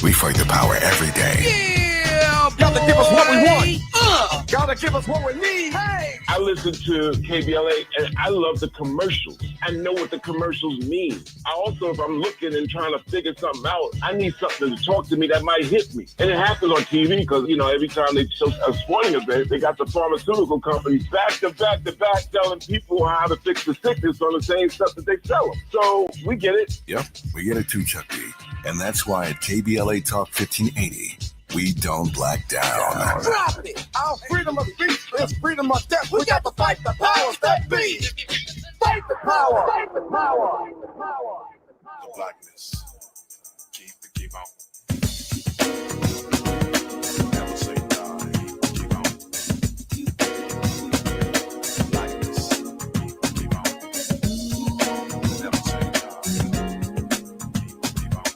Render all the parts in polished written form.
We fight the power every day. Yeah, gotta give us what we want. Gotta give us what we need. Hey. I listen to KBLA and I love the commercials. I know what the commercials mean. I also, if I'm looking and trying to figure something out, I need something to talk to me that might hit me. And it happens on TV because, you know, every time they show a sporting event, they got the pharmaceutical companies back to back telling people how to fix the sickness on the same stuff that they sell them. So we get it. Yep, we get it too, Chuck D. And that's why at KBLA Talk 1580, we don't black down. Drop it! Our freedom of speech is freedom of death. We got to fight the powers that be. Fight the power. Fight the power. The blackness. Keep on. Never say die. Keep on. Blackness. Keep on. Never say die. Keep on.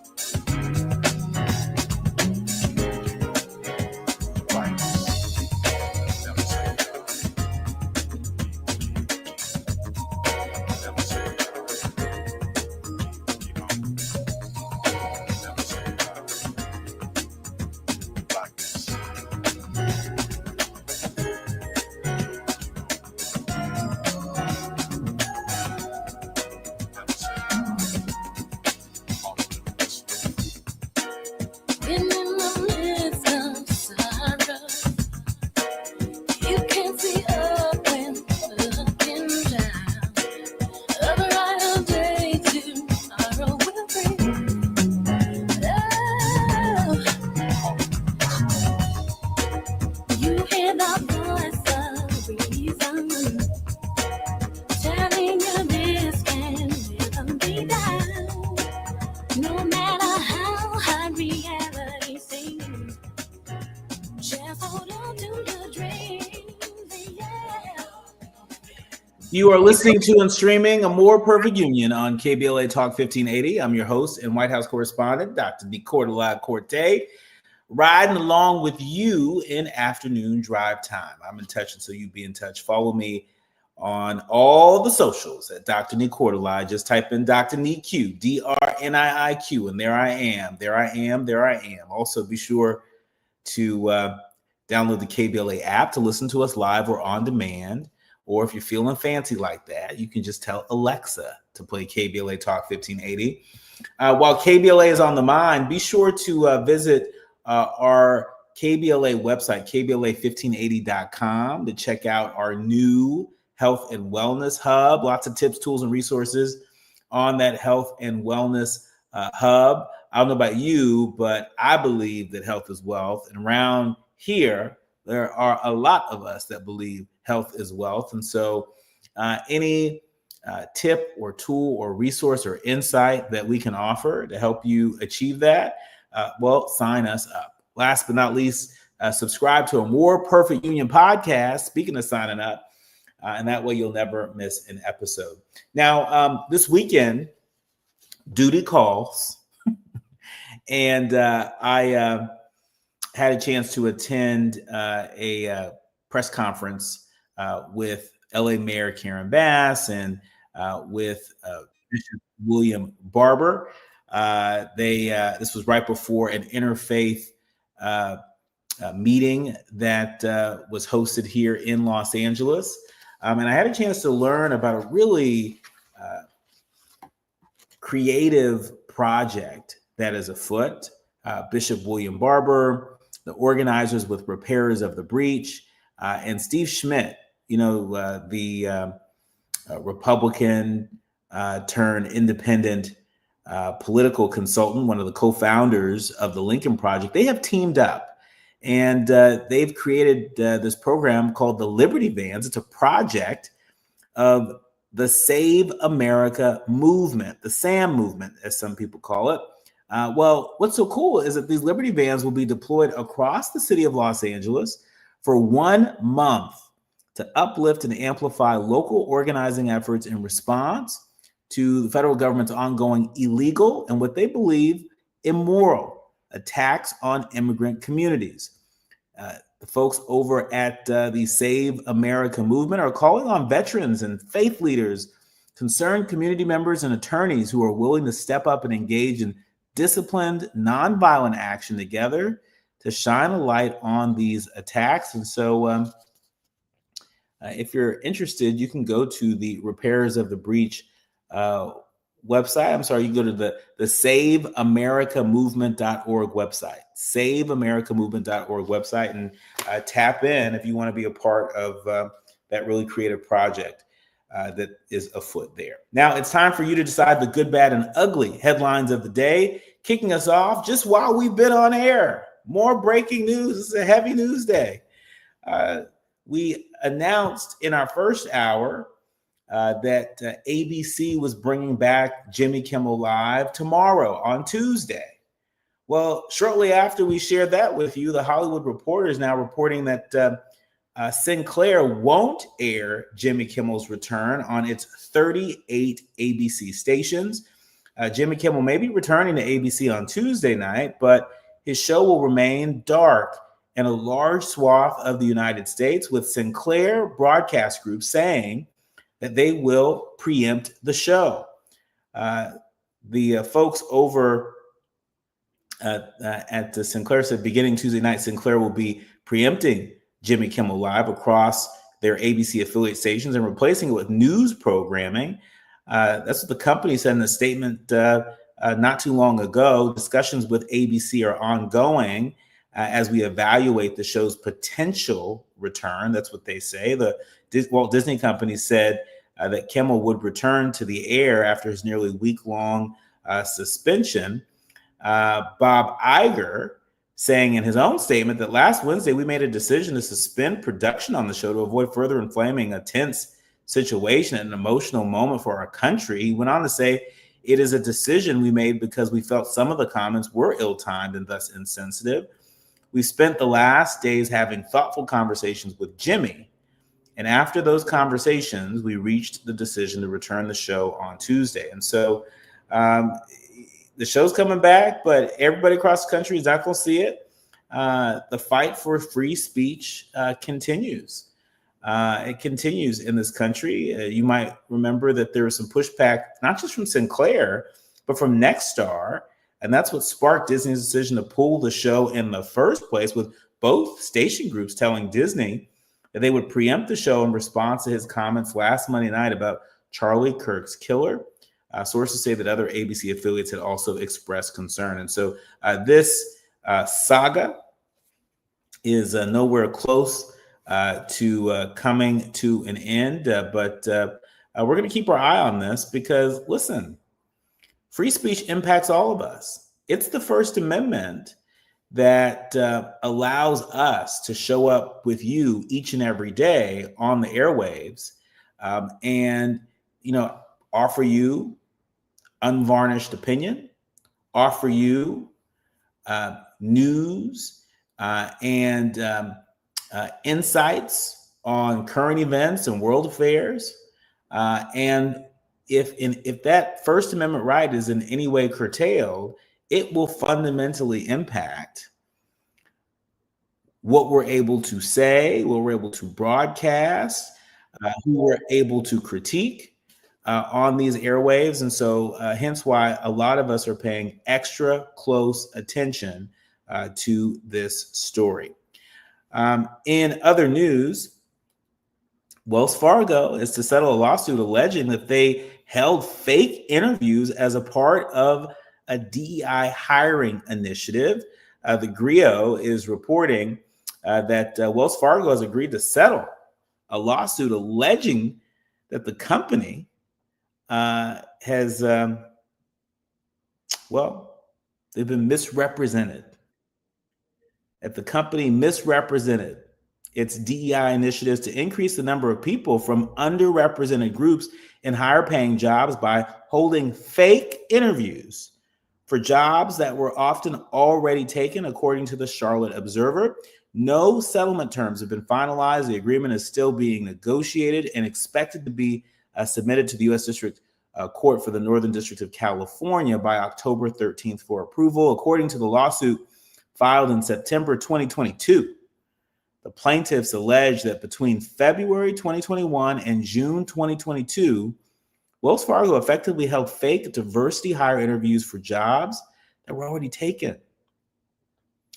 You are listening to and streaming A More Perfect Union on KBLA Talk 1580. I'm your host and White House correspondent, Dr. Nii-Quartelai Quartey, riding along with you in afternoon drive time. I'm in touch, and so you be in touch. Follow me on all the socials at Dr. Nii-Quartelai. Just type in Dr. Nii-Q, DRNIIQ, and there I am. There I am. There I am. Also, be sure to download the KBLA app to listen to us live or on demand. Or if you're feeling fancy like that, you can just tell Alexa to play KBLA Talk 1580. While KBLA is on the mind, be sure to visit our KBLA website, KBLA1580.com, to check out our new health and wellness hub. Lots of tips, tools, and resources on that health and wellness hub. I don't know about you, but I believe that health is wealth. And around here, there are a lot of us that believe health is wealth. And so any tip or tool or resource or insight that we can offer to help you achieve that, well, sign us up. Last but not least, subscribe to A More Perfect Union podcast, speaking of signing up, and that way you'll never miss an episode. Now, this weekend, duty calls, and I had a chance to attend a press conference with LA Mayor Karen Bass and with Bishop William Barber. This was right before an interfaith meeting that was hosted here in Los Angeles. And I had a chance to learn about a really creative project that is afoot. Bishop William Barber, the organizers with Repairers of the Breach, and Steve Schmidt, the Republican turned independent political consultant, one of the co-founders of the Lincoln Project. They have teamed up, and they've created this program called the Liberty Vans. It's a project of the Save America movement, the SAM movement, as some people call it. Well, what's so cool is that these Liberty Vans will be deployed across the city of Los Angeles for 1 month to uplift and amplify local organizing efforts in response to the federal government's ongoing illegal and what they believe immoral attacks on immigrant communities. The folks over at the Save America movement are calling on veterans and faith leaders, concerned community members and attorneys who are willing to step up and engage in disciplined, nonviolent action together to shine a light on these attacks. And so if you're interested, you can go to the Repairers of the Breach website. I'm sorry, you can go to the SaveAmericaMovement.org website, SaveAmericaMovement.org website, and tap in if you want to be a part of that really creative project that is afoot there. Now it's time for you to decide the good, bad, and ugly headlines of the day. Kicking us off just while we've been on air. More breaking news. It's a heavy news day. We announced in our first hour that ABC was bringing back Jimmy Kimmel Live tomorrow on Tuesday. Well, shortly after we shared that with you, The Hollywood Reporter is now reporting that Sinclair won't air Jimmy Kimmel's return on its 38 ABC stations. Jimmy Kimmel may be returning to ABC on Tuesday night, but his show will remain dark in a large swath of the United States, with Sinclair Broadcast Group saying that they will preempt the show. The folks over at the Sinclair said beginning Tuesday night, Sinclair will be preempting Jimmy Kimmel Live across their ABC affiliate stations and replacing it with news programming. That's what the company said in a statement not too long ago. Discussions with ABC are ongoing as we evaluate the show's potential return. That's what they say. The Walt Disney Company said that Kimmel would return to the air after his nearly week-long suspension. Bob Iger saying in his own statement that last Wednesday we made a decision to suspend production on the show to avoid further inflaming a tense situation and an emotional moment for our country. He went on to say, it is a decision we made because we felt some of the comments were ill-timed and thus insensitive. We spent the last days having thoughtful conversations with Jimmy. And after those conversations, we reached the decision to return the show on Tuesday. And so the show's coming back, but everybody across the country is not going to see it. The fight for free speech continues. It continues in this country. You might remember that there was some pushback, not just from Sinclair, but from Nexstar. And that's what sparked Disney's decision to pull the show in the first place, with both station groups telling Disney that they would preempt the show in response to his comments last Monday night about Charlie Kirk's killer. Sources say that other ABC affiliates had also expressed concern. And so this saga is nowhere close to coming to an end. But we're going to keep our eye on this because, listen, free speech impacts all of us. It's the First Amendment that allows us to show up with you each and every day on the airwaves and, offer you unvarnished opinion, offer you news and insights on current events and world affairs. And if that First Amendment right is in any way curtailed, it will fundamentally impact what we're able to say, what we're able to broadcast, who we're able to critique on these airwaves. And so hence why a lot of us are paying extra close attention to this story. In other news, Wells Fargo is to settle a lawsuit alleging that they held fake interviews as a part of a DEI hiring initiative. The GRIO is reporting that Wells Fargo has agreed to settle a lawsuit alleging that the company has, they've been misrepresented. That the company misrepresented its DEI initiatives to increase the number of people from underrepresented groups in higher paying jobs by holding fake interviews for jobs that were often already taken, according to the Charlotte Observer. No settlement terms have been finalized. The agreement is still being negotiated and expected to be submitted to the U.S. District Court for the Northern District of California by October 13th for approval. According to the lawsuit filed in September 2022, the plaintiffs allege that between February 2021 and June 2022, Wells Fargo effectively held fake diversity hire interviews for jobs that were already taken.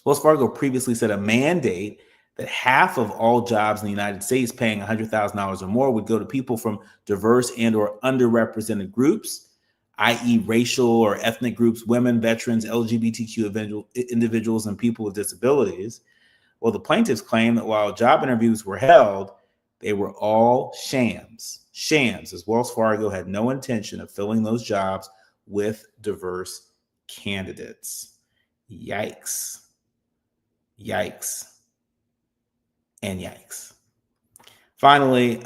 Wells Fargo previously set a mandate that half of all jobs in the United States paying $100,000 or more would go to people from diverse and or underrepresented groups, i.e. racial or ethnic groups, women, veterans, LGBTQ individuals, and people with disabilities. Well, the plaintiffs claim that while job interviews were held, they were all shams, as Wells Fargo had no intention of filling those jobs with diverse candidates. Yikes. And yikes. Finally,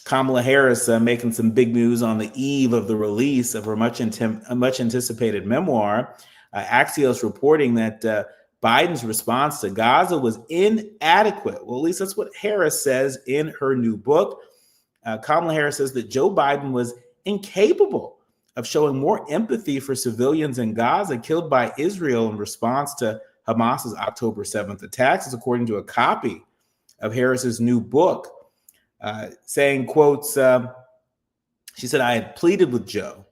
Kamala Harris making some big news on the eve of the release of her much anticipated memoir. Axios reporting that Biden's response to Gaza was inadequate. Well, at least that's what Harris says in her new book. Kamala Harris says that Joe Biden was incapable of showing more empathy for civilians in Gaza killed by Israel in response to Hamas's October 7th attacks. Is according to a copy of Harris's new book, saying, quotes, she said, "I had pleaded with Joe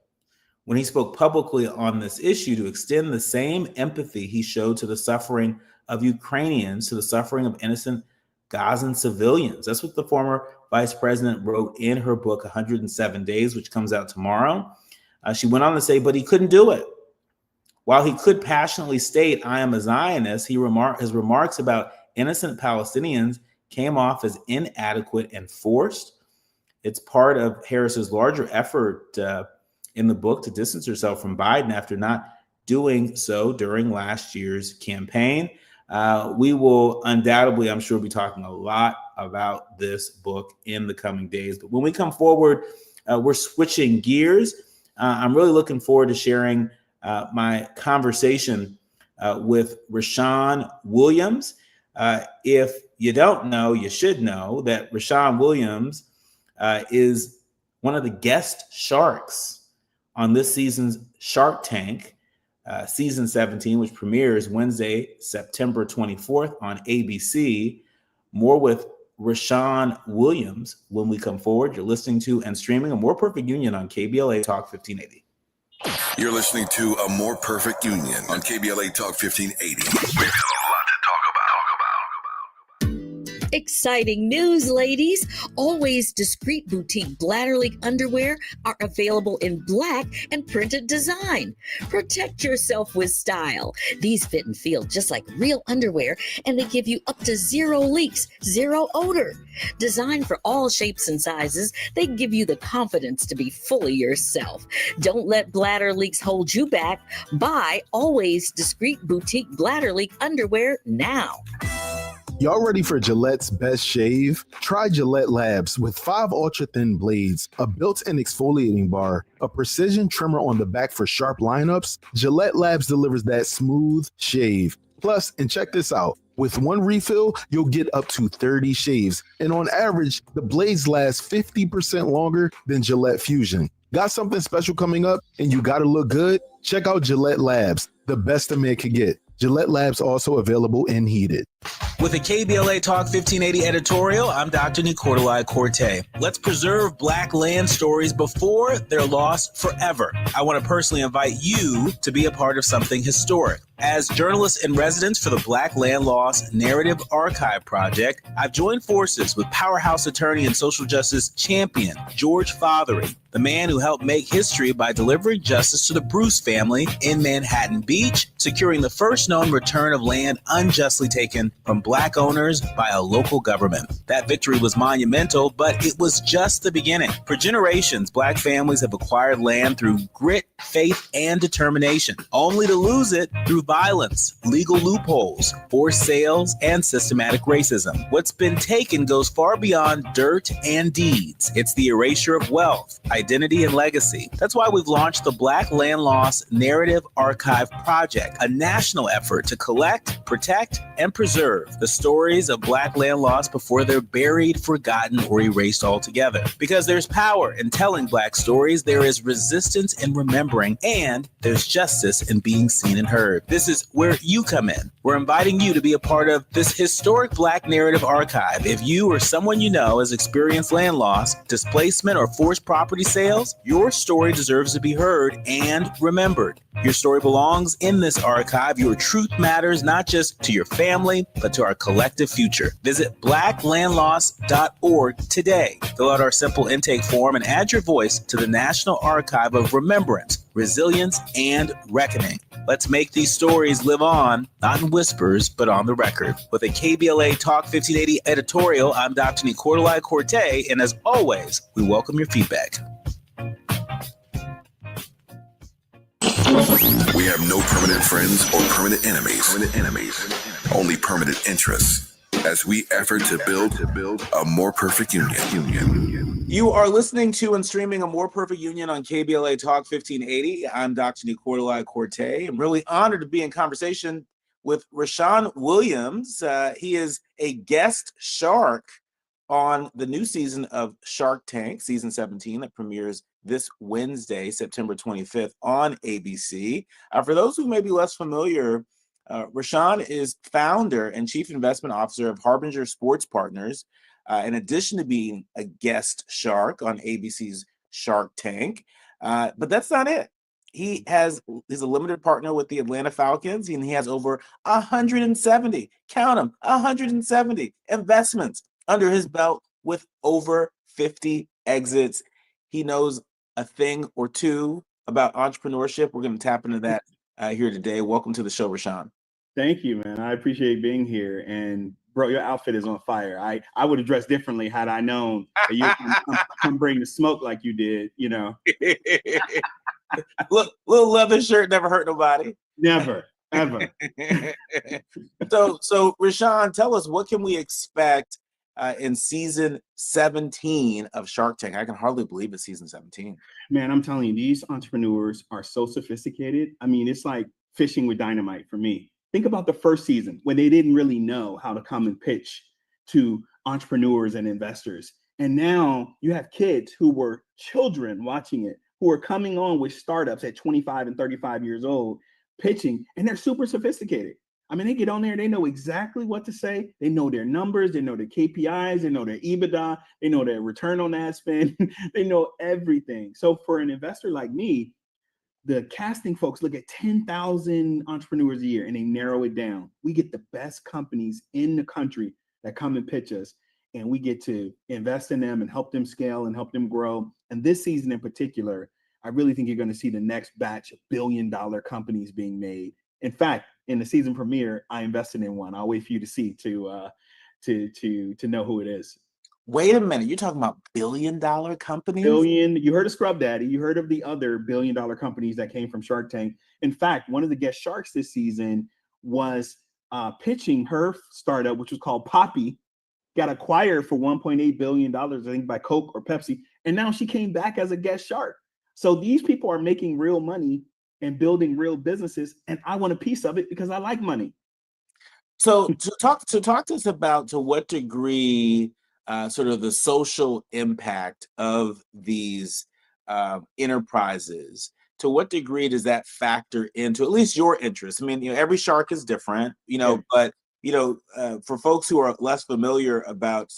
when he spoke publicly on this issue to extend the same empathy he showed to the suffering of Ukrainians, to the suffering of innocent Gazan civilians." That's what the former vice president wrote in her book, 107 Days, which comes out tomorrow. She went on to say, but he couldn't do it. While he could passionately state, "I am a Zionist," his remarks about innocent Palestinians came off as inadequate and forced. It's part of Harris's larger effort in the book to distance herself from Biden after not doing so during last year's campaign. We will undoubtedly, I'm sure, be talking a lot about this book in the coming days. But when we come forward, we're switching gears. I'm really looking forward to sharing my conversation with Rashawn Williams. If you don't know, you should know that Rashawn Williams is one of the guest sharks on this season's Shark Tank, season 17, which premieres Wednesday, September 24th on ABC. More with Rashawn Williams when we come forward. You're listening to and streaming A More Perfect Union on KBLA Talk 1580. You're listening to A More Perfect Union on KBLA Talk 1580. We've got a lot to talk about. Exciting news, ladies. Always Discreet Boutique Bladder Leak underwear are available in black and printed design. Protect yourself with style. These fit and feel just like real underwear, and they give you up to 0 leaks, 0 odor. Designed for all shapes and sizes, they give you the confidence to be fully yourself. Don't let bladder leaks hold you back. Buy Always Discreet Boutique Bladder Leak underwear now. Y'all ready for Gillette's best shave? Try Gillette Labs with 5 ultra-thin blades, a built-in exfoliating bar, a precision trimmer on the back for sharp lineups. Gillette Labs delivers that smooth shave. Plus, and check this out, with 1 refill, you'll get up to 30 shaves. And on average, the blades last 50% longer than Gillette Fusion. Got something special coming up and you gotta look good? Check out Gillette Labs, the best a man could get. Gillette Labs also available in heated. With a KBLA Talk 1580 editorial, I'm Dr. Nii-Quartelai Quartey. Let's preserve Black land stories before they're lost forever. I want to personally invite you to be a part of something historic. As journalist in residence for the Black Land Lost Narrative Archive Project, I've joined forces with powerhouse attorney and social justice champion George Fothery, the man who helped make history by delivering justice to the Bruce family in Manhattan Beach, securing the first known return of land unjustly taken from Black owners by a local government. That victory was monumental, but it was just the beginning. For generations, Black families have acquired land through grit, faith, and determination, only to lose it through violence, legal loopholes, forced sales, and systematic racism. What's been taken goes far beyond dirt and deeds. It's the erasure of wealth, identity, and legacy. That's why we've launched the Black Land Lost Narrative Archive Project, a national effort to collect, protect, and preserve the stories of Black land lost before they're buried, forgotten, or erased altogether. Because there's power in telling Black stories, there is resistance in remembering, and there's justice in being seen and heard. This is where you come in. We're inviting you to be a part of this historic Black narrative archive. If you or someone you know has experienced land loss, displacement, or forced property sales, your story deserves to be heard and remembered. Your story belongs in this archive. Your truth matters not just to your family, but to our collective future. Visit blacklandloss.org today. Fill out our simple intake form and add your voice to the National Archive of Remembrance, Resilience, and Reckoning. Let's make these stories live on, not in whispers, but on the record. With a KBLA Talk 1580 editorial, I'm Dr. Nii-Quartelai Quartey, and as always, we welcome your feedback. We have no permanent friends or permanent enemies. Only permanent interests as we effort to build a more perfect union. You are listening to and streaming A More Perfect Union on KBLA Talk 1580. I'm Dr. Nii-Quartelai Quartey. I'm really honored to be in conversation with Rashawn Williams. He is a guest shark on the new season of Shark Tank, season 17, that premieres this Wednesday, September 25th on ABC. For those who may be less familiar, Rashawn is founder and chief investment officer of Harbinger Sports Partners. In addition to being a guest shark on ABC's Shark Tank. But that's not it. He's a limited partner with the Atlanta Falcons, and he has over 170, count them, 170 investments under his belt with over 50 exits. He knows a thing or two about entrepreneurship. We're going to tap into that here today. Welcome to the show, Rashawn. Thank you, man. I appreciate being here. And bro, your outfit is on fire. I would have dressed differently had I known that you come bring the smoke like you did, you know. Look, little leather shirt never hurt nobody. Never, ever. So Rashawn, tell us, what can we expect in season 17 of Shark Tank? I can hardly believe it's season 17. Man, I'm telling you, these entrepreneurs are so sophisticated. I mean, it's like fishing with dynamite for me. Think about the first season when they didn't really know how to come and pitch to entrepreneurs and investors. And now you have kids who were children watching it, who are coming on with startups at 25 and 35 years old, pitching, and they're super sophisticated. I mean, they get on there, they know exactly what to say. They know their numbers, they know their KPIs, they know their EBITDA, they know their return on ad spend, they know everything. So for an investor like me, the casting folks look at 10,000 entrepreneurs a year and they narrow it down. We get the best companies in the country that come and pitch us, and we get to invest in them and help them scale and help them grow. And this season in particular, I really think you're going to see the next batch of billion-dollar companies being made. In fact, in the season premiere, I invested in one. I'll wait for you to see to know who it is. Wait a minute, you're talking about billion-dollar companies? Billion. You heard of Scrub Daddy. You heard of the other billion-dollar companies that came from Shark Tank. In fact, one of the guest sharks this season was pitching her startup, which was called Poppy, got acquired for $1.8 billion, I think, by Coke or Pepsi. And now she came back as a guest shark. So these people are making real money and building real businesses. And I want a piece of it because I like money. So to talk to us about, to what degree sort of the social impact of these enterprises, to what degree does that factor into at least your interest? I mean, every shark is different, but for folks who are less familiar about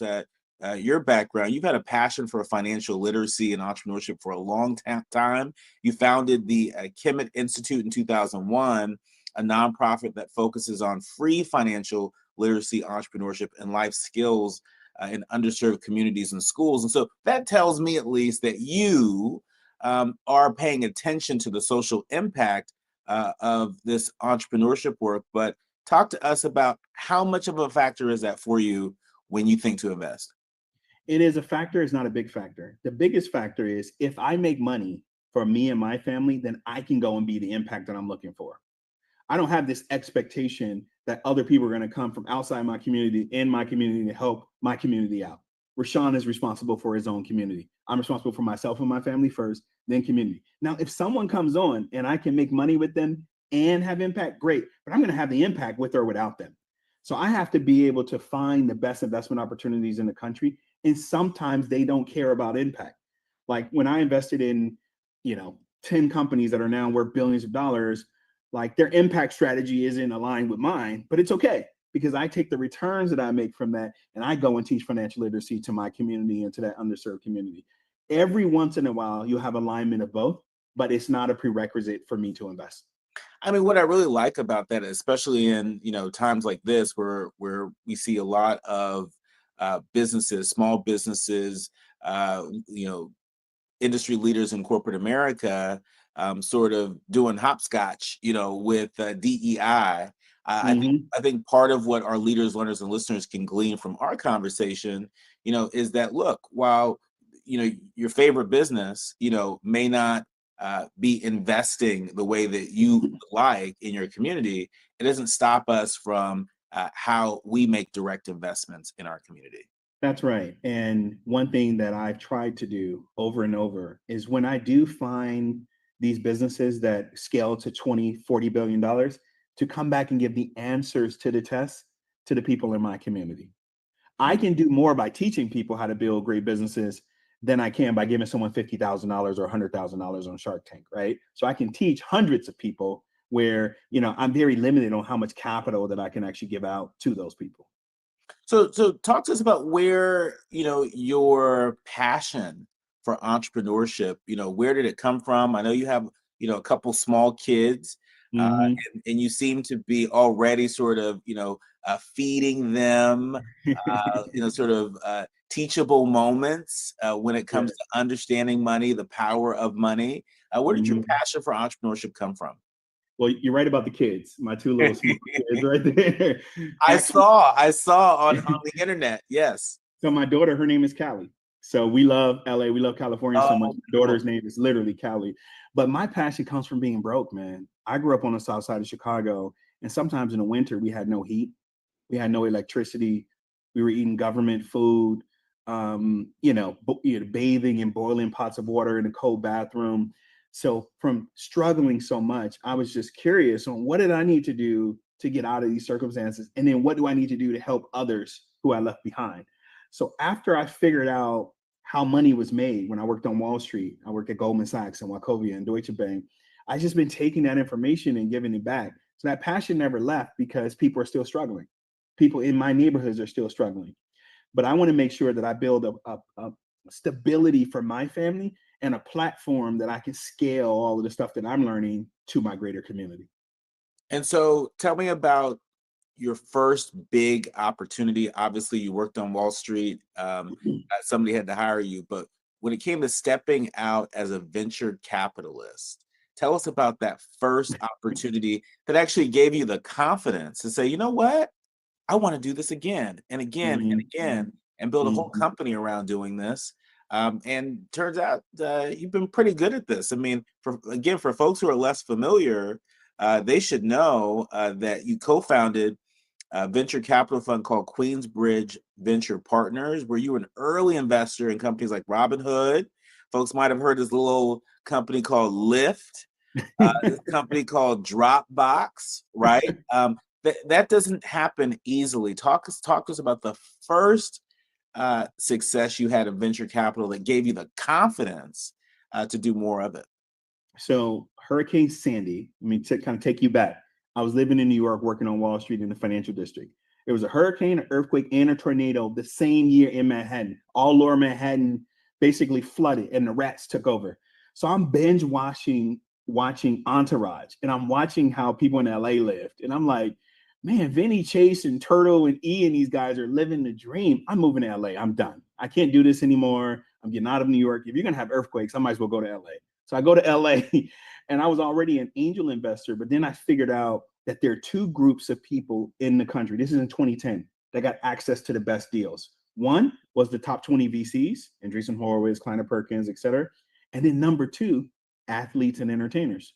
your background, you've had a passion for financial literacy and entrepreneurship for a long time. You founded the Kemet Institute in 2001, a nonprofit that focuses on free financial literacy, entrepreneurship, and life skills in underserved communities and schools. And so that tells me, at least, that you are paying attention to the social impact of this entrepreneurship work. But talk to us about how much of a factor is that for you when you think to invest? It is a factor. It's not a big factor. The biggest factor is if I make money for me and my family, then I can go and be the impact that I'm looking for. I don't have this expectation that other people are going to come from outside my community, in my community, to help my community out. Rashawn is responsible for his own community. I'm responsible for myself and my family first, then community. Now, if someone comes on and I can make money with them and have impact, great, but I'm going to have the impact with or without them. So I have to be able to find the best investment opportunities in the country. And sometimes they don't care about impact. Like when I invested in, 10 companies that are now worth billions of dollars, Like their impact strategy isn't aligned with mine, but it's okay because I take the returns that I make from that and I go and teach financial literacy to my community and to that underserved community. Every once in a while, you'll have alignment of both, but it's not a prerequisite for me to invest. I mean, what I really like about that, especially in times like this, where we see a lot of businesses, small businesses, industry leaders in corporate America, sort of doing hopscotch, with DEI. I think part of what our leaders, learners, and listeners can glean from our conversation, is that look, while your favorite business, may not be investing the way that you like in your community, it doesn't stop us from how we make direct investments in our community. That's right. And one thing that I've tried to do over and over is when I do find these businesses that scale to $20-40 billion, to come back and give the answers to the tests to the people in my community. I can do more by teaching people how to build great businesses than I can by giving someone $50,000 or $100,000 on Shark Tank, right? So I can teach hundreds of people where, I'm very limited on how much capital that I can actually give out to those people. So talk to us about where, your passion for entrepreneurship, where did it come from? I know you have, a couple small kids, and you seem to be already sort of, feeding them, sort of teachable moments when it comes to understanding money, the power of money. Where did your passion for entrepreneurship come from? Well, you're right about the kids, my two little small kids right there. I saw on the internet. Yes. So my daughter, her name is Callie. So we love LA. We love California so much. My daughter's name is literally Callie. But my passion comes from being broke, man. I grew up on the south side of Chicago. And sometimes in the winter, we had no heat. We had no electricity. We were eating government food, bathing in boiling pots of water in a cold bathroom. So from struggling so much, I was just curious on what did I need to do to get out of these circumstances? And then what do I need to do to help others who I left behind? So after I figured out how money was made when I worked on Wall Street, I worked at Goldman Sachs and Wachovia and Deutsche Bank, I just been taking that information and giving it back. So that passion never left because people are still struggling. People in my neighborhoods are still struggling. But I want to make sure that I build a stability for my family and a platform that I can scale all of the stuff that I'm learning to my greater community. And so tell me about your first big opportunity. Obviously, you worked on Wall Street. Somebody had to hire you. But when it came to stepping out as a venture capitalist, tell us about that first opportunity that actually gave you the confidence to say, you know what? I want to do this again and again and again and build a whole company around doing this. And turns out you've been pretty good at this. I mean, for folks who are less familiar, they should know that you co-founded a venture capital fund called Queensbridge Venture Partners, where you were an early investor in companies like Robinhood. Folks might have heard this little company called Lyft, this company called Dropbox, right? That doesn't happen easily. Talk to us about the first success you had in venture capital that gave you the confidence to do more of it. So Hurricane Sandy, to kind of take you back. I was living in New York, working on Wall Street in the financial district. It was a hurricane, an earthquake, and a tornado the same year in Manhattan. All lower Manhattan basically flooded and the rats took over. So I'm binge watching Entourage, and I'm watching how people in LA lived. And I'm like, man, Vinny, Chase, and Turtle, and E, and these guys are living the dream. I'm moving to LA. I'm done. I can't do this anymore. I'm getting out of New York. If you're going to have earthquakes, I might as well go to LA. So I go to LA, and I was already an angel investor, but then I figured out that there are two groups of people in the country. This is in 2010 that got access to the best deals. One was the top 20 VCs, Andreessen Horowitz, Kleiner Perkins, et cetera. And then number two, athletes and entertainers.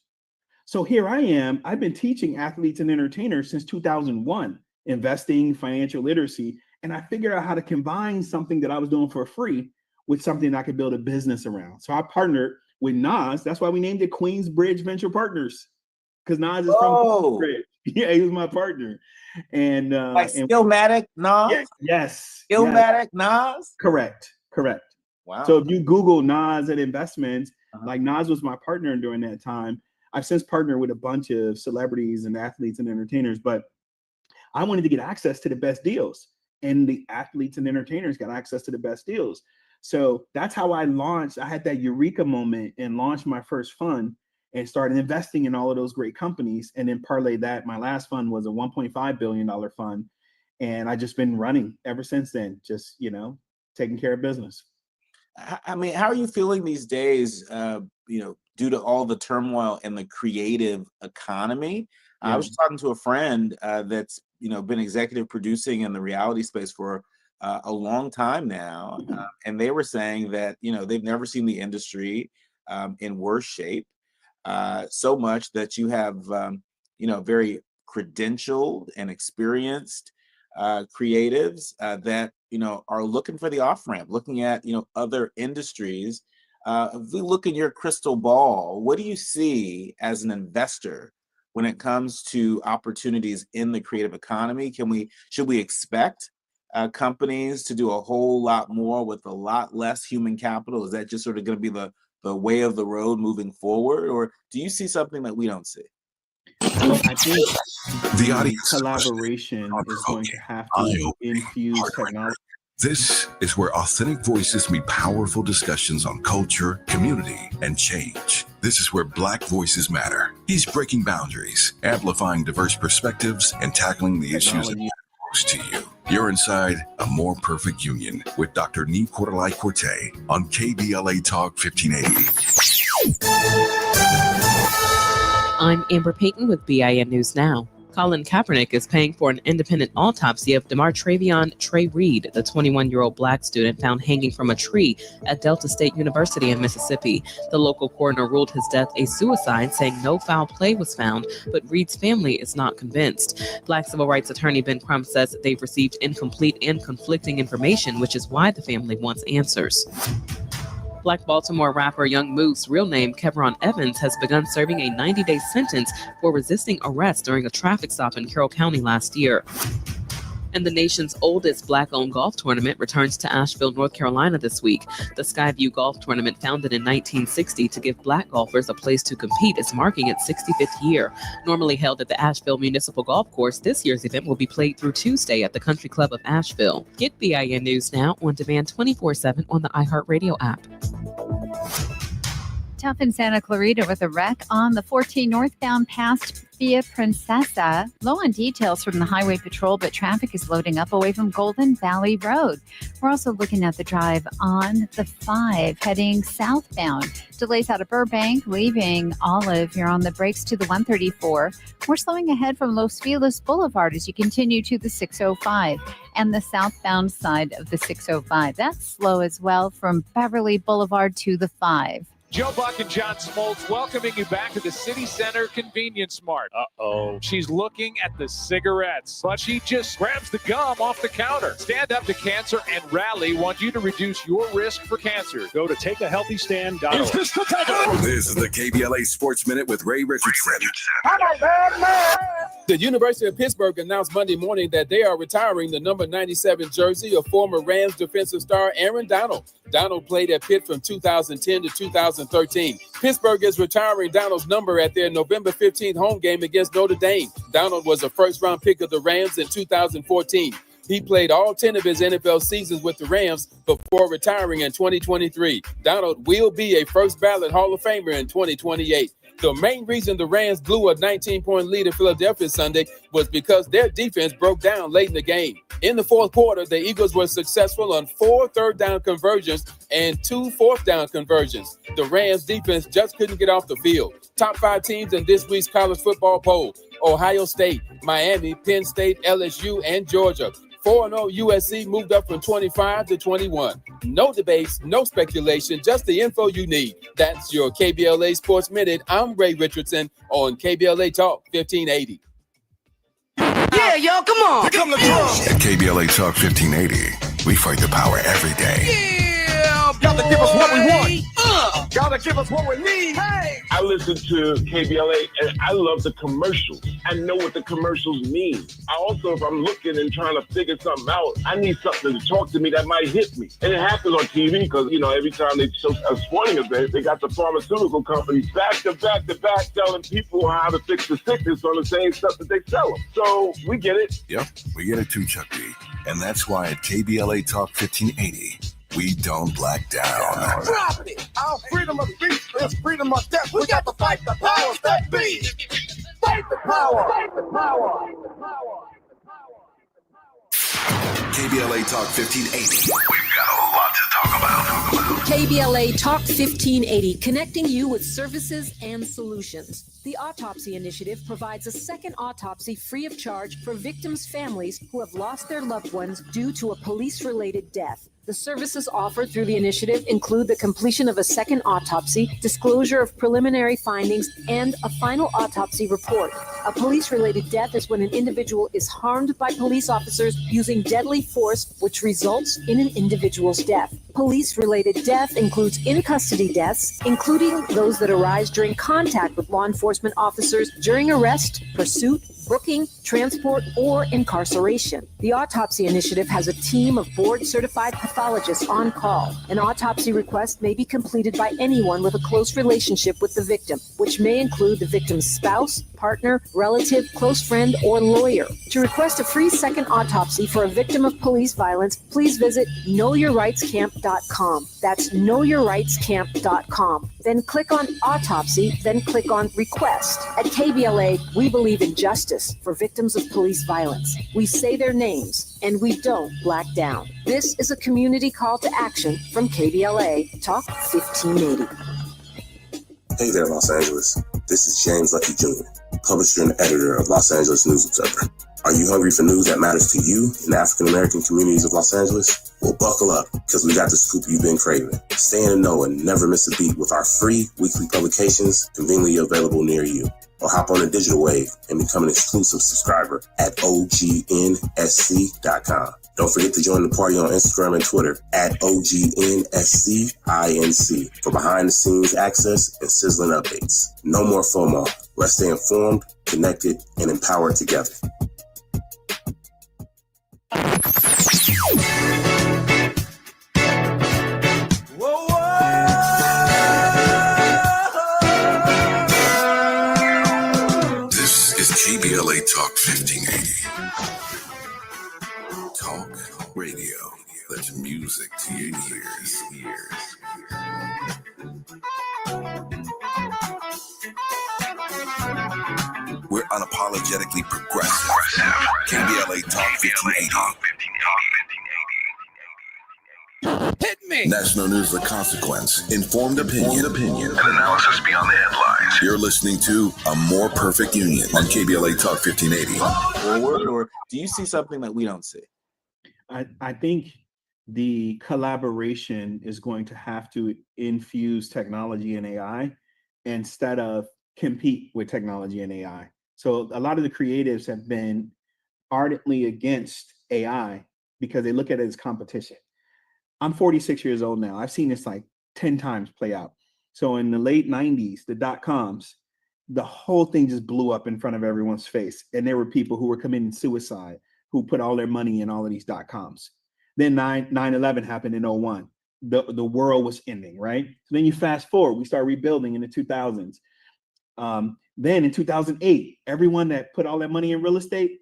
So here I am. I've been teaching athletes and entertainers since 2001, investing, financial literacy. And I figured out how to combine something that I was doing for free with something I could build a business around. So I partnered with Nas. That's why we named it Queensbridge Venture Partners, because Nas is from Queensbridge. Yeah, he was my partner. And Skillmatic Nas? Yes. Skillmatic Nas? Correct. Wow. So if you Google Nas and investments, like Nas was my partner during that time. I've since partnered with a bunch of celebrities and athletes and entertainers, but I wanted to get access to the best deals, and the athletes and entertainers got access to the best deals. So that's how I launched. I had that eureka moment and launched my first fund and started investing in all of those great companies, and then parlayed that. My last fund was a $1.5 billion fund. And I just been running ever since then, just, taking care of business. I mean, how are you feeling these days, due to all the turmoil in the creative economy? Yeah. I was talking to a friend that's, been executive producing in the reality space for a long time now. And they were saying that, they've never seen the industry in worse shape, so much that you have, very credentialed and experienced creatives that are looking for the off ramp, looking at other industries. If we look in your crystal ball, what do you see as an investor when it comes to opportunities in the creative economy? Should we expect companies to do a whole lot more with a lot less human capital? Is that just sort of going to be the way of the road moving forward, or do you see something that we don't see? I think The audience collaboration is going to have to infuse technology. This is where authentic voices meet powerful discussions on culture, community, and change. This is where Black voices matter. He's breaking boundaries, amplifying diverse perspectives, and tackling the issues that matter most to you. You're inside A More Perfect Union with Dr. Nii-Quartelai Quartey on KBLA Talk 1580. I'm Amber Payton with BIN News Now. Colin Kaepernick is paying for an independent autopsy of DeMartravion Trey Reed, the 21-year-old Black student found hanging from a tree at Delta State University in Mississippi. The local coroner ruled his death a suicide, saying no foul play was found, but Reed's family is not convinced. Black civil rights attorney Ben Crump says they've received incomplete and conflicting information, which is why the family wants answers. Black Baltimore rapper Young Moose, real name Kevron Evans, has begun serving a 90-day sentence for resisting arrest during a traffic stop in Carroll County last year. And the nation's oldest Black-owned golf tournament returns to Asheville, North Carolina this week. The Skyview Golf Tournament, founded in 1960 to give Black golfers a place to compete, is marking its 65th year. Normally held at the Asheville Municipal Golf Course, this year's event will be played through Tuesday at the Country Club of Asheville. Get BIN News Now on demand 24/7 on the iHeartRadio app. Tough in Santa Clarita with a wreck on the 14 northbound past Via Princesa. Low on details from the Highway Patrol, but traffic is loading up away from Golden Valley Road. We're also looking at the drive on the 5 heading southbound. Delays out of Burbank, leaving Olive. You're on the brakes to the 134. We're slowing ahead from Los Feliz Boulevard as you continue to the 605 and the southbound side of the 605. That's slow as well from Beverly Boulevard to the 5. Joe Buck and John Smoltz welcoming you back to the City Center Convenience Mart. Uh-oh. She's looking at the cigarettes, but she just grabs the gum off the counter. Stand Up to Cancer and Rally want you to reduce your risk for cancer. Go to takeahealthystand.org. This is the KBLA Sports Minute with Ray Richardson. The University of Pittsburgh announced Monday morning that they are retiring the number 97 jersey of former Rams defensive star Aaron Donald. Donald played at Pitt from 2010 to 2013. Pittsburgh is retiring Donald's number at their November 15th home game against Notre Dame. Donald was a first-round pick of the Rams in 2014. He played all 10 of his NFL seasons with the Rams before retiring in 2023. Donald will be a first-ballot Hall of Famer in 2028. The main reason the Rams blew a 19-point lead in Philadelphia Sunday was because their defense broke down late in the game. In the fourth quarter, the Eagles were successful on 4 third-down conversions and 2 fourth-down conversions. The Rams defense just couldn't get off the field. Top 5 teams in this week's college football poll: Ohio State, Miami, Penn State, LSU, and Georgia. 4-0 USC moved up from 25 to 21. No debates, no speculation, just the info you need. That's your KBLA Sports Minute. I'm Ray Richardson on KBLA Talk 1580. Yeah, yo, come on. Here come the drums. At KBLA Talk 1580, we fight the power every day. Yeah, Gotta give us what we want. Gotta give us what we need. Hey. I listen to KBLA and I love the commercials. I know what the commercials mean. I also, if I'm looking and trying to figure something out, I need something to talk to me that might hit me. And it happens on TV because, you know, every time they show a sporting event, they got the pharmaceutical companies back to back telling people how to fix the sickness on the same stuff that they sell them. So we get it. Yep, we get it too, Chuck D. And that's why at KBLA Talk 1580, we don't black down. Drop it. Our freedom of speech is freedom of death. We got to fight the powers that be. Fight the power. Fight the power. KBLA Talk 1580. We've got a lot to talk about. KBLA Talk 1580, connecting you with services and solutions. The Autopsy Initiative provides a second autopsy free of charge for victims' families who have lost their loved ones due to a police-related death. The services offered through the initiative include the completion of a second autopsy, disclosure of preliminary findings, and a final autopsy report. A police-related death is when an individual is harmed by police officers using deadly force, which results in an individual's death. Police-related death includes in-custody deaths, including those that arise during contact with law enforcement officers during arrest, pursuit, booking, transport, or incarceration. The Autopsy Initiative has a team of board-certified pathologists on call. An autopsy request may be completed by anyone with a close relationship with the victim, which may include the victim's spouse, partner, relative, close friend, or lawyer. To request a free second autopsy for a victim of police violence, please visit knowyourrightscamp.com. That's knowyourrightscamp.com. Then click on Autopsy, then click on Request. At KBLA, we believe in justice for victims of police violence. We say their names, and we don't black down. This is a community call to action from KBLA Talk 1580. Hey there, Los Angeles. This is James Lucky Jr., publisher and editor of Los Angeles News Observer. Are you hungry for news that matters to you in the African-American communities of Los Angeles? Well, buckle up, because we got the scoop you've been craving. Stay in the know and never miss a beat with our free weekly publications conveniently available near you. Or hop on the digital wave and become an exclusive subscriber at OGNSC.com. Don't forget to join the party on Instagram and Twitter at OGNSCINC for behind-the-scenes access and sizzling updates. No more FOMO. Let's stay informed, connected, and empowered together. This is KBLA Talk 1580. Talk radio. That's music to your ears. We're unapologetically progressive. KBLA Talk 1580. Hit me. National news of consequence, informed opinion, and analysis beyond the headlines. You're listening to A More Perfect Union on KBLA Talk 1580. Or do you see something that we don't see? I think the collaboration is going to have to infuse technology and AI instead of compete with technology and AI. So a lot of the creatives have been ardently against AI because they look at it as competition. I'm 46 years old now. I've seen this like 10 times play out. So in the late 90s, the dot-coms, the whole thing just blew up in front of everyone's face. And there were people who were committing suicide who put all their money in all of these dot-coms. Then 9/11 happened in 01. The world was ending, right? So then you fast forward, we start rebuilding in the 2000s. Then in 2008, everyone that put all their money in real estate,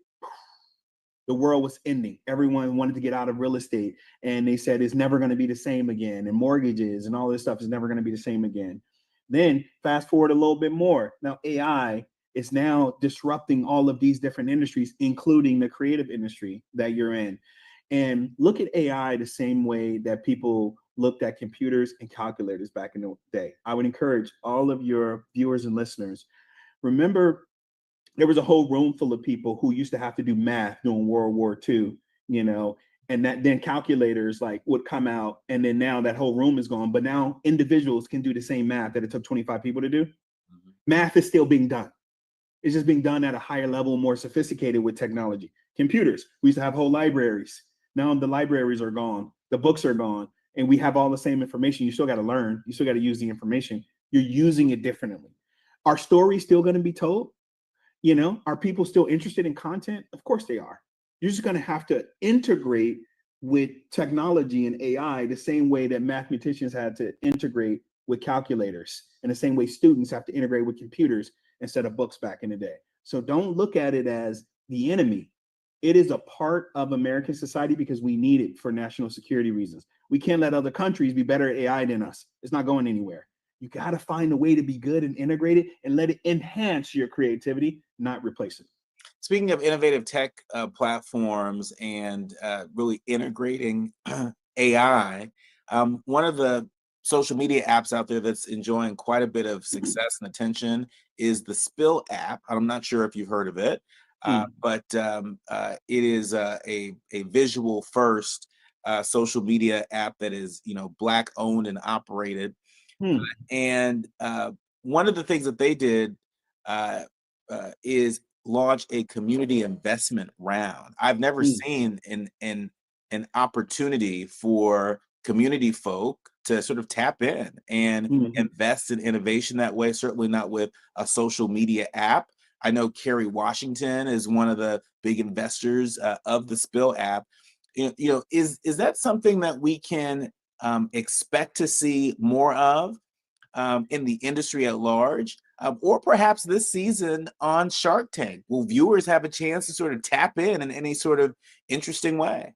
the world was ending. Everyone wanted to get out of real estate. And they said it's never going to be the same again. And mortgages and all this stuff is never going to be the same again. Then fast forward a little bit more. Now AI is now disrupting all of these different industries, including the creative industry that you're in. And look at AI the same way that people looked at computers and calculators back in the day. I would encourage all of your viewers and listeners, remember there was a whole room full of people who used to have to do math during World War II, you know, and that then calculators like would come out, and then now that whole room is gone. But now individuals can do the same math that it took 25 people to do. Mm-hmm. Math is still being done. It's just being done at a higher level, more sophisticated with technology. Computers, we used to have whole libraries. Now the libraries are gone. The books are gone. and we have all the same information. You still got to learn. You still got to use the information. You're using it differently. Are stories still going to be told? Are people still interested in content? Of course they are. You're just going to have to integrate with technology and AI the same way that mathematicians had to integrate with calculators, and the same way students have to integrate with computers instead of books back in the day. So don't look at it as the enemy. It is a part of American society because we need it for national security reasons. We can't let other countries be better at AI than us. It's not going anywhere. You got to find a way to be good and integrate it and let it enhance your creativity, not replace it. Speaking of innovative tech platforms and really integrating AI, one of the social media apps out there that's enjoying quite a bit of success and attention is the Spill app. I'm not sure if you've heard of it, but it is a visual first social media app that is Black owned and operated. And one of the things that they did is launch a community investment round. I've never seen an opportunity for community folk to sort of tap in and invest in innovation that way, certainly not with a social media app. I know Kerry Washington is one of the big investors of the Spill app. Is that something that we can expect to see more of in the industry at large, or perhaps this season on Shark Tank? Will viewers have a chance to sort of tap in any sort of interesting way?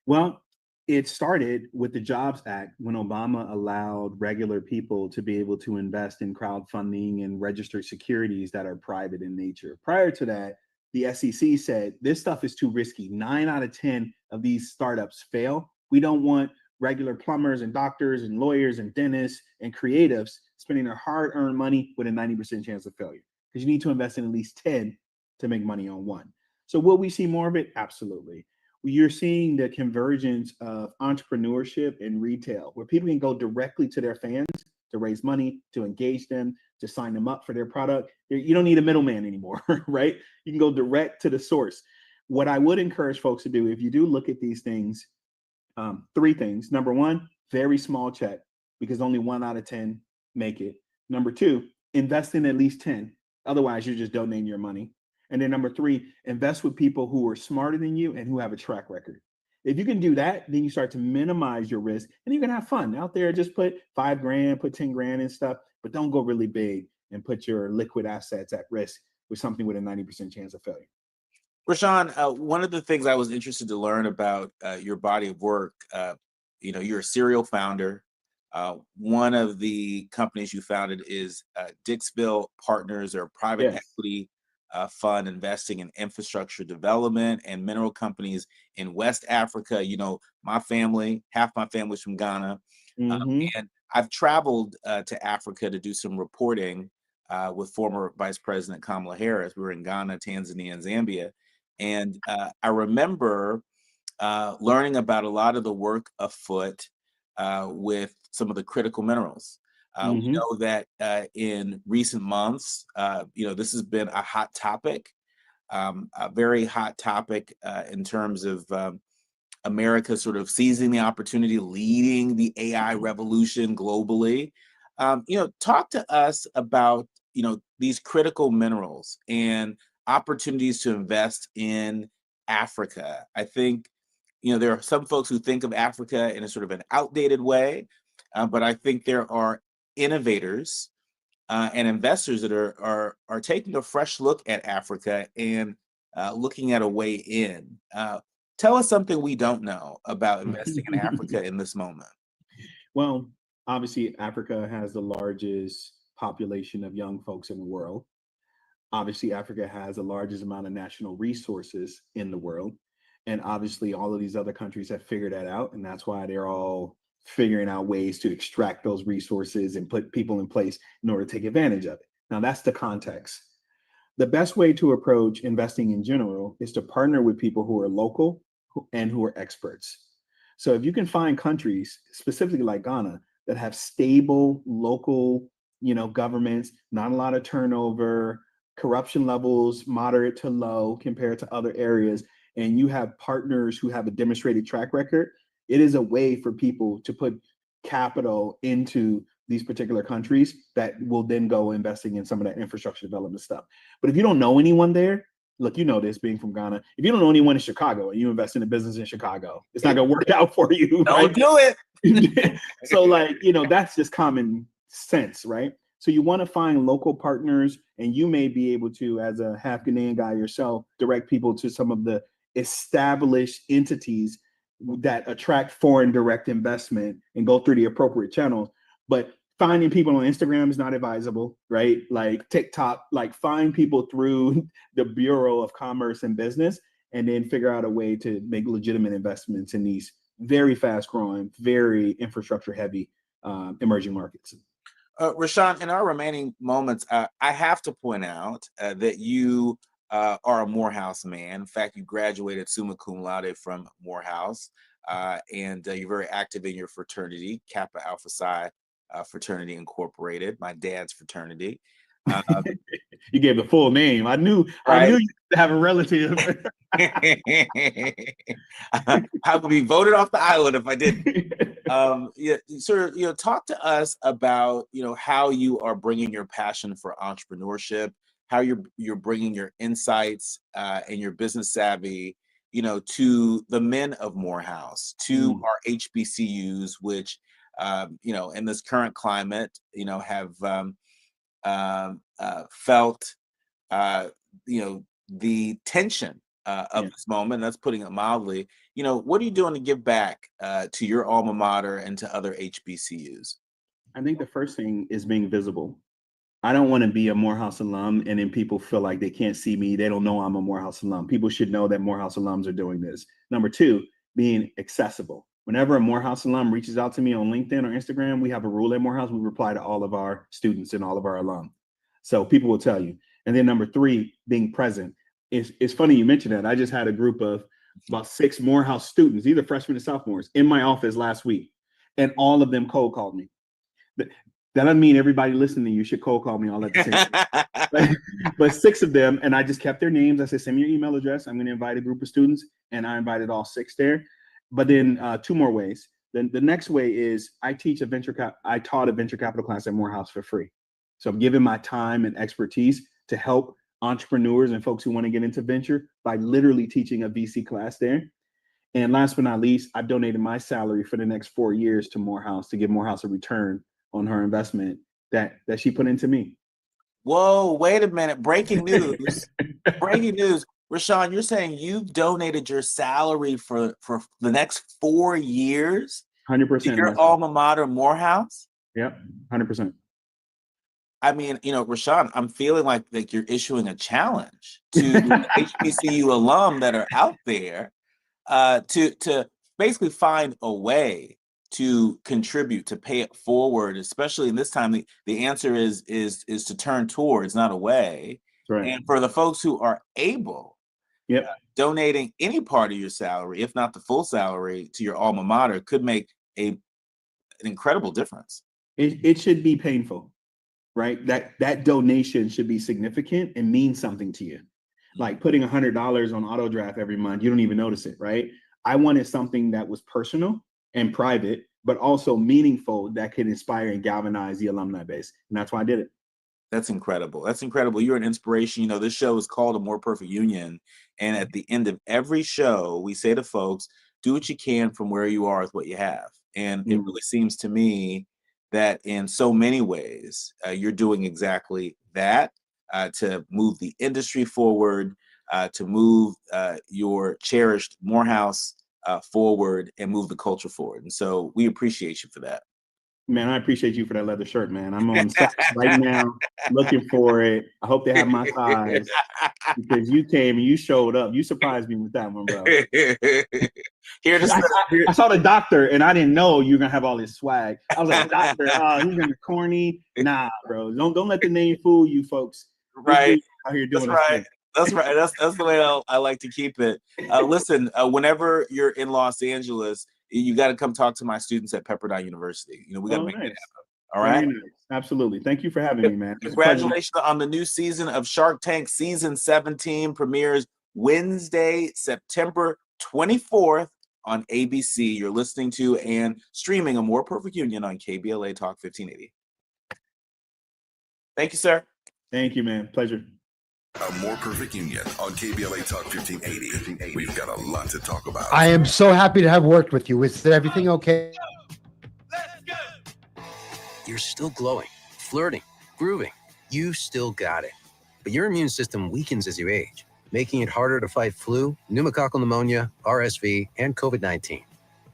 Well, it started with the Jobs Act when Obama allowed regular people to be able to invest in crowdfunding and registered securities that are private in nature. Prior to that, the SEC said this stuff is too risky. 9 out of 10 of these startups fail. We don't want regular plumbers and doctors and lawyers and dentists and creatives spending their hard-earned money with a 90% chance of failure, because you need to invest in at least 10 to make money on one. So will we see more of it? Absolutely. You're seeing the convergence of entrepreneurship and retail, where people can go directly to their fans to raise money, to engage them, to sign them up for their product. You don't need a middleman anymore, right? You can go direct to the source. What I would encourage folks to do, if you do look at these things, 3 things. Number 1, very small check, because only 1 out of 10 make it. Number 2, invest in at least 10. Otherwise, you're just donating your money. And then number 3, invest with people who are smarter than you and who have a track record. If you can do that, then you start to minimize your risk and you can have fun out there. Just put $5,000, put 10 grand and stuff, but don't go really big and put your liquid assets at risk with something with a 90% chance of failure. Rashawn, one of the things I was interested to learn about your body of work, you're a serial founder. One of the companies you founded is Dixville Partners, or private equity fund investing in infrastructure development and mineral companies in West Africa. My family, half my family's from Ghana. And I've traveled to Africa to do some reporting with former Vice President Kamala Harris. We were in Ghana, Tanzania, and Zambia. And I remember learning about a lot of the work afoot with some of the critical minerals. We know that in recent months, this has been a hot topic, a very hot topic in terms of America sort of seizing the opportunity, leading the AI revolution globally. Talk to us about, these critical minerals and opportunities to invest in Africa. I think, there are some folks who think of Africa in a sort of an outdated way, but I think there are innovators and investors that are taking a fresh look at Africa and looking at a way in. Tell us something we don't know about investing in Africa in this moment. Well, obviously, Africa has the largest population of young folks in the world. Obviously, Africa has the largest amount of national resources in the world. And obviously, all of these other countries have figured that out. And that's why they're all figuring out ways to extract those resources and put people in place in order to take advantage of it. Now, that's the context. The best way to approach investing in general is to partner with people who are local and who are experts. So if you can find countries, specifically like Ghana, that have stable local, governments, not a lot of turnover, corruption levels moderate to low compared to other areas, and you have partners who have a demonstrated track record, It is a way for people to put capital into these particular countries that will then go investing in some of that infrastructure development stuff. But if you don't know anyone there, look, you know this being from Ghana, if you don't know anyone in Chicago and you invest in a business in Chicago, it's not going to work out for you. Don't do it. So like, that's just common sense, right? So you want to find local partners, and you may be able to, as a half Ghanaian guy yourself, direct people to some of the established entities that attract foreign direct investment and go through the appropriate channels. But finding people on Instagram is not advisable, right? Like TikTok, like find people through the Bureau of Commerce and Business, and then figure out a way to make legitimate investments in these very fast growing, very infrastructure heavy emerging markets. Rashawn, in our remaining moments, I have to point out that you are a Morehouse man. In fact, you graduated summa cum laude from Morehouse, and you're very active in your fraternity, Kappa Alpha Psi Fraternity Incorporated, my dad's fraternity. You gave the full name. I knew you have a relative. I would be voted off the island if I didn't. Talk to us about how you are bringing your passion for entrepreneurship, how you're bringing your insights and your business savvy, to the men of Morehouse, to our HBCUs, which in this current climate, have felt the tension of this moment. That's putting it mildly. What are you doing to give back to your alma mater and to other HBCUs? I think the first thing is being visible. I don't want to be a Morehouse alum and then people feel like they can't see me. They don't know I'm a Morehouse alum. People should know that Morehouse alums are doing this. Number two, being accessible. Whenever a Morehouse alum reaches out to me on LinkedIn or Instagram, we have a rule at Morehouse. We reply to all of our students and all of our alum. So people will tell you. And then number three, being present. It's funny you mentioned that. I just had a group of about 6 Morehouse students, either freshmen or sophomores, in my office last week. And all of them cold called me. That doesn't mean everybody listening to you should cold call me all at the same time. But 6 of them, and I just kept their names. I said, send me your email address. I'm going to invite a group of students. And I invited all 6 there. But then 2 more ways. Then the next way is I taught a venture capital class at Morehouse for free. So I'm giving my time and expertise to help entrepreneurs and folks who want to get into venture by literally teaching a VC class there. And last but not least, I've donated my salary for the next 4 years to Morehouse to give Morehouse a return on her investment that she put into me. Whoa, wait a minute. Breaking news. Breaking news. Rashawn, you're saying you've donated your salary for the next 4 years? 100%. To your alma mater, Morehouse? Yep, 100%. I mean, Rashawn, I'm feeling like you're issuing a challenge to HBCU alum that are out there to basically find a way to contribute, to pay it forward, especially in this time. The answer is to turn towards, not away. Right. And for the folks who are able, donating any part of your salary, if not the full salary, to your alma mater could make an incredible difference. It should be painful. Right? That donation should be significant and mean something to you. Like putting $100 on auto draft every month, you don't even notice it, right? I wanted something that was personal and private, but also meaningful that could inspire and galvanize the alumni base. And that's why I did it. That's incredible. That's incredible. You're an inspiration. This show is called A More Perfect Union. And at the end of every show, we say to folks, do what you can from where you are with what you have. And it really seems to me that in so many ways, you're doing exactly that, to move the industry forward, to move your cherished Morehouse forward and move the culture forward. And so we appreciate you for that. Man, I appreciate you for that leather shirt, man. I'm on set right now looking for it. I hope they have my size because you came and you showed up. You surprised me with that one, bro. I saw the doctor and I didn't know you were going to have all this swag. I was like, doctor, he's going to be corny. Nah, bro. Don't let the name fool you, folks. Right. Out here doing That's right. That's right. That's the way I like to keep it. Listen, whenever you're in Los Angeles, you got to come talk to my students at Pepperdine University. We got to make it happen. All right. Nice. Absolutely. Thank you for having me, man. Congratulations on the new season of Shark Tank. Season 17 premieres Wednesday, September 24th on ABC. You're listening to and streaming A More Perfect Union on KBLA Talk 1580. Thank you, sir. Thank you, man. Pleasure. A More Perfect Union on KBLA Talk 1580. We've got a lot to talk about. I am so happy to have worked with you. Is everything okay? You're still glowing, flirting, grooving. You still got it. But your immune system weakens as you age, making it harder to fight flu, pneumococcal pneumonia, RSV, and COVID-19.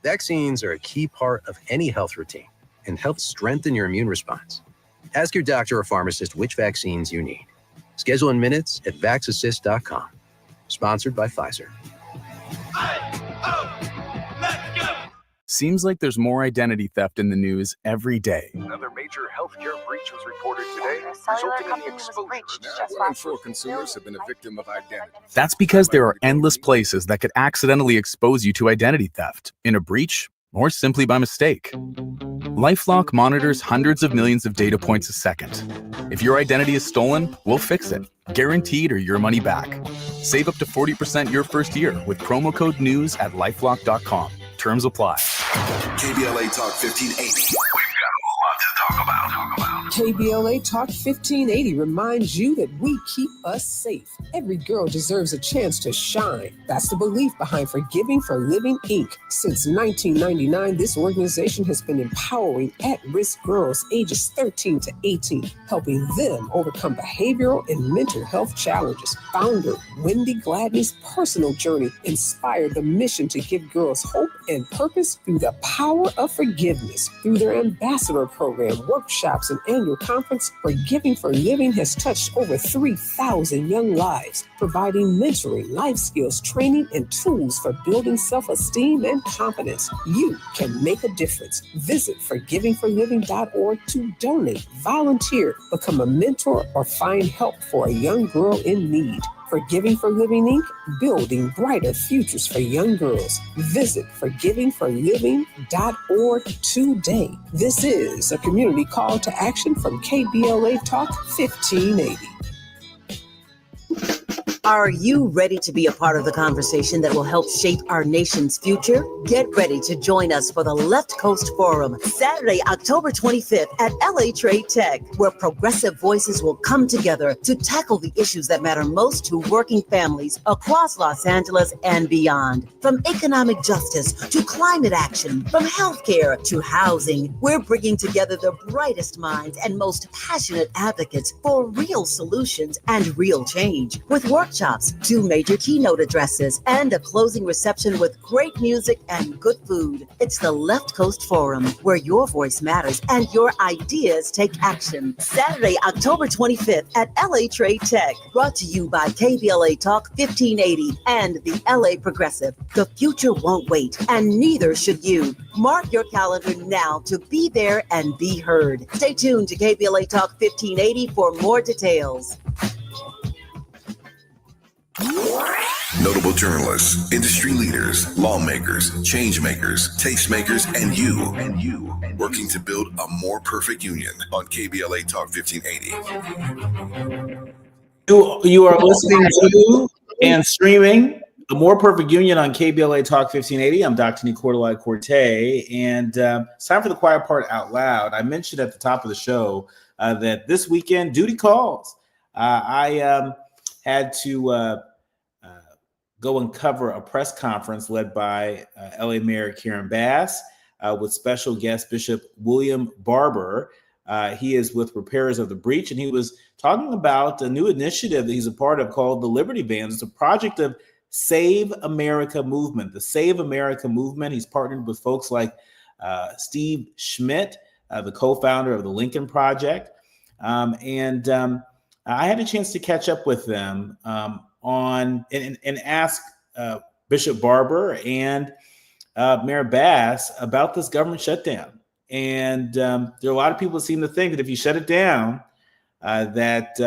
Vaccines are a key part of any health routine and help strengthen your immune response. Ask your doctor or pharmacist which vaccines you need. Schedule in minutes at vaxassist.com. Sponsored by Pfizer. Seems like there's more identity theft in the news every day. Another major healthcare breach was reported today, resulting in the exposure. 1 in 4 consumers have been a victim of identity. That's because there are endless places that could accidentally expose you to identity theft, in a breach, or simply by mistake. LifeLock monitors hundreds of millions of data points a second. If your identity is stolen, we'll fix it, guaranteed or your money back. Save up to 40% your first year with promo code NEWS at lifelock.com. Terms apply. KBLA Talk 1580. KBLA Talk 1580 reminds you that we keep us safe. Every girl deserves a chance to shine. That's the belief behind Forgiving for Living, Inc. Since 1999, this organization has been empowering at-risk girls ages 13 to 18, helping them overcome behavioral and mental health challenges. Founder Wendy Gladney's personal journey inspired the mission to give girls hope and purpose through the power of forgiveness. Through their ambassador program, workshops, and annual conference, Forgiving for Living has touched over 3,000 young lives, providing mentoring, life skills, training, and tools for building self-esteem and confidence. You can make a difference. Visit forgivingforliving.org to donate, volunteer, become a mentor, or find help for a young girl in need. Forgiving for Living, Inc., building brighter futures for young girls. Visit forgivingforliving.org today. This is a community call to action from KBLA Talk 1580. Are you ready to be a part of the conversation that will help shape our nation's future? Get ready to join us for the Left Coast Forum, Saturday, October 25th at LA Trade Tech, where progressive voices will come together to tackle the issues that matter most to working families across Los Angeles and beyond. From economic justice to climate action, from healthcare to housing, we're bringing together the brightest minds and most passionate advocates for real solutions and real change. With workshops, 2 major keynote addresses, and a closing reception with great music and good food. It's the Left Coast Forum, where your voice matters and your ideas take action. Saturday, October 25th at LA Trade Tech. Brought to you by KBLA Talk 1580 and the LA Progressive. The future won't wait, and neither should you. Mark your calendar now to be there and be heard. Stay tuned to KBLA Talk 1580 for more details. Notable journalists, industry leaders, lawmakers, change makers, tastemakers, and you working to build a more perfect union on KBLA Talk 1580. You are listening to and streaming A More Perfect Union on KBLA Talk 1580. I'm Dr. Nii-Quartelai Quartey, and it's time for the quiet part out loud. I mentioned at the top of the show that this weekend, duty calls. I had to go and cover a press conference led by LA Mayor Karen Bass with special guest Bishop William Barber. He is with Repairers of the Breach, and he was talking about a new initiative that he's a part of called the Liberty Vans. It's a project of Save America Movement, the Save America Movement. He's partnered with folks like Steve Schmidt, the co-founder of the Lincoln Project. And I had a chance to catch up with them and ask Bishop Barber and Mayor Bass about this government shutdown. And there are a lot of people that seem to think that if you shut it down, that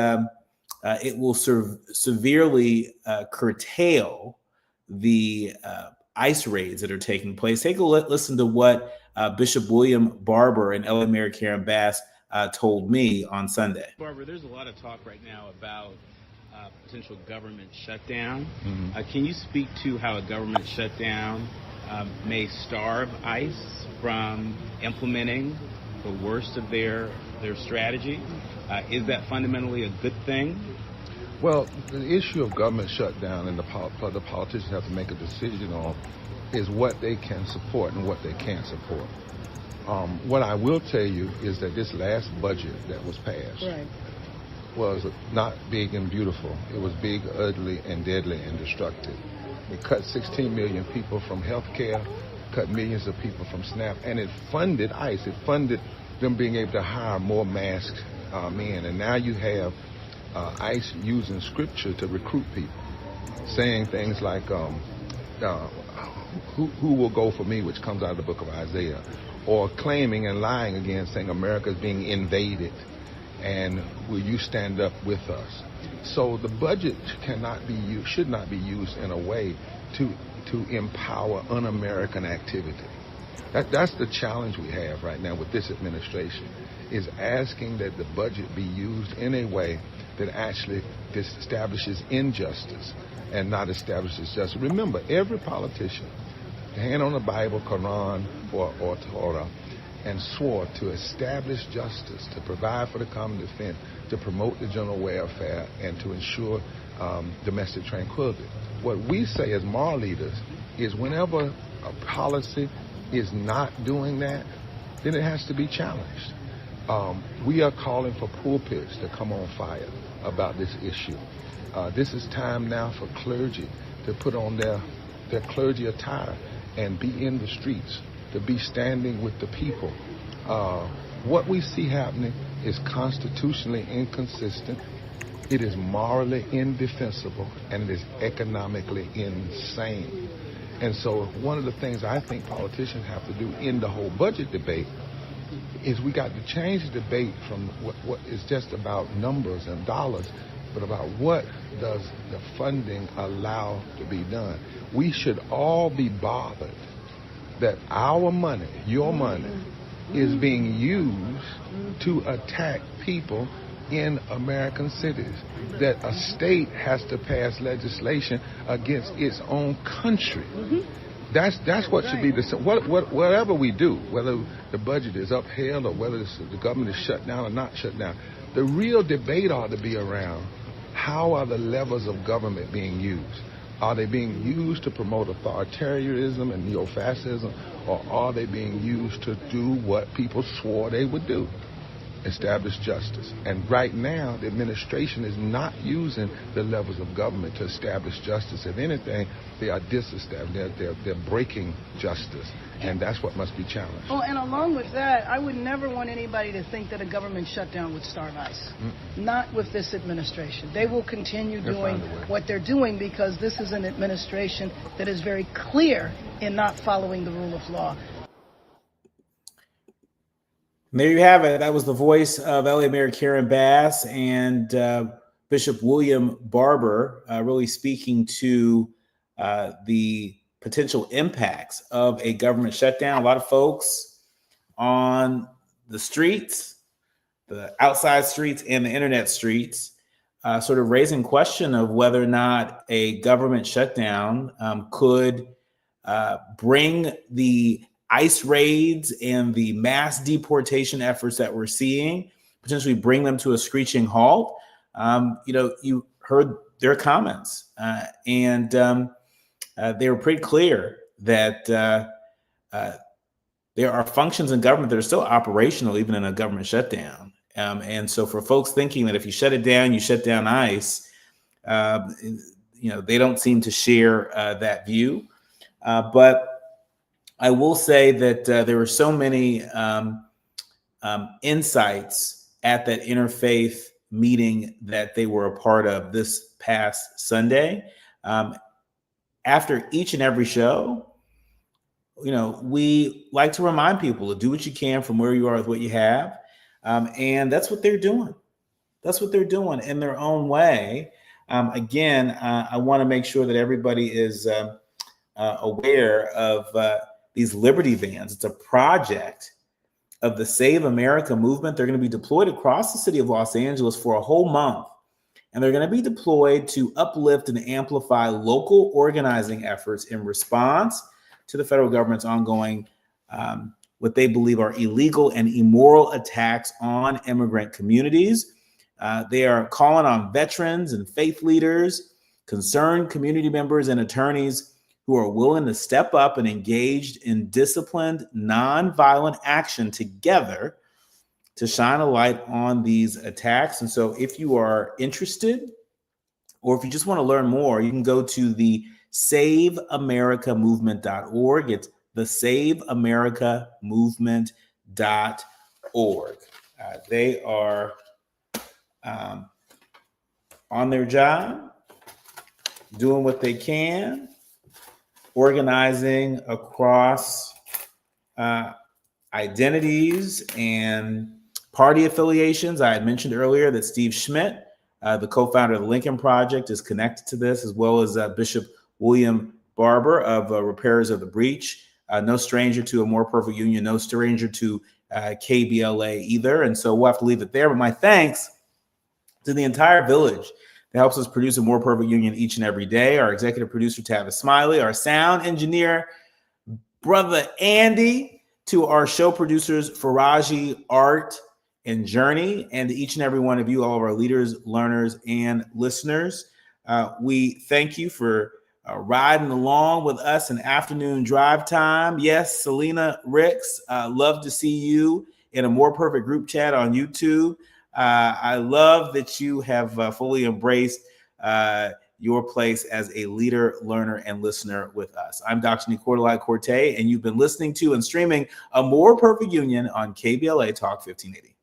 it will severely curtail the ICE raids that are taking place. Take a listen to what Bishop William Barber and LA Mayor Karen Bass told me on Sunday. Barber, there's a lot of talk right now about potential government shutdown. Can you speak to how a government shutdown may starve ICE from implementing the worst of their strategy. Is that fundamentally a good thing? Well, the issue of government shutdown and the politicians have to make a decision on is what they can support and what they can't support. What I will tell you is that this last budget that was passed was not big and beautiful. It was big, ugly, and deadly and destructive. It cut 16 million people from health care, cut millions of people from SNAP, and it funded ICE. It funded them being able to hire more masked men. And now you have ICE using scripture to recruit people, saying things like, who will go for me, which comes out of the book of Isaiah, or claiming and lying again, saying America is being invaded, and will you stand up with us? So the budget should not be used in a way to empower un-American activity. That's the challenge we have right now with this administration, is asking that the budget be used in a way that actually establishes injustice and not establishes justice. Remember, every politician, hand on the Bible, Quran, or Torah, and swore to establish justice, to provide for the common defense, to promote the general welfare, and to ensure domestic tranquility. What we say as moral leaders is whenever a policy is not doing that, then it has to be challenged. We are calling for pulpits to come on fire about this issue. This is time now for clergy to put on their clergy attire and be in the streets, to be standing with the people. What we see happening is constitutionally inconsistent, it is morally indefensible, and it is economically insane. And so one of the things I think politicians have to do in the whole budget debate is we got to change the debate from what is just about numbers and dollars, but about what does the funding allow to be done. We should all be bothered that our money, your money, is being used to attack people in American cities, that a state has to pass legislation against its own country. That's what should be whatever we do, whether the budget is upheld or whether the government is shut down or not shut down. The real debate ought to be around how are the levels of government being used? Are they being used to promote authoritarianism and neo-fascism, or are they being used to do what people swore they would do? Establish justice. And right now, the administration is not using the levels of government to establish justice. If anything, they are disestablishing, they're breaking justice. And that's what must be challenged. Well, and along with that, I would never want anybody to think that a government shutdown would starve ICE. Not with this administration. They will continue doing what they're doing because this is an administration that is very clear in not following the rule of law. There you have it. That was the voice of LA Mayor Karen Bass and Bishop William Barber really speaking to the potential impacts of a government shutdown. A lot of folks on the streets, the outside streets and the internet streets, sort of raising question of whether or not a government shutdown could bring the ICE raids and the mass deportation efforts that we're seeing, potentially bring them to a screeching halt. You heard their comments, and they were pretty clear that there are functions in government that are still operational, even in a government shutdown. And so for folks thinking that if you shut it down, you shut down ICE, they don't seem to share that view. But I will say that there were so many insights at that interfaith meeting that they were a part of this past Sunday. After each and every show, we like to remind people to do what you can from where you are with what you have. And that's what they're doing. That's what they're doing in their own way. Again, I want to make sure that everybody is aware of these Liberty vans. It's a project of the Save America movement. They're going to be deployed across the city of Los Angeles for a whole month. And they're going to be deployed to uplift and amplify local organizing efforts in response to the federal government's ongoing what they believe are illegal and immoral attacks on immigrant communities. They are calling on veterans and faith leaders, concerned community members, and attorneys who are willing to step up and engaged in disciplined, nonviolent action together to shine a light on these attacks. And so if you are interested, or if you just want to learn more, you can go to the SaveAmericaMovement.org. It's the SaveAmericaMovement.org. They are on their job, doing what they can, organizing across identities and party affiliations. I had mentioned earlier that Steve Schmidt, the co-founder of the Lincoln Project, is connected to this, as well as Bishop William Barber of Repairers of the Breach. No stranger to a More Perfect Union, no stranger to KBLA either. And so we'll have to leave it there. But my thanks to the entire village that helps us produce a More Perfect Union each and every day. Our executive producer, Tavis Smiley, our sound engineer, Brother Andy, to our show producers, Faraji, Art, and Journey, and to each and every one of you, all of our leaders, learners, and listeners. We thank you for riding along with us in afternoon drive time. Yes, Selena Ricks, love to see you in a More Perfect group chat on YouTube. I love that you have fully embraced your place as a leader, learner, and listener with us. I'm Dr. Nii-Quartelai Quartey, and you've been listening to and streaming A More Perfect Union on KBLA Talk 1580.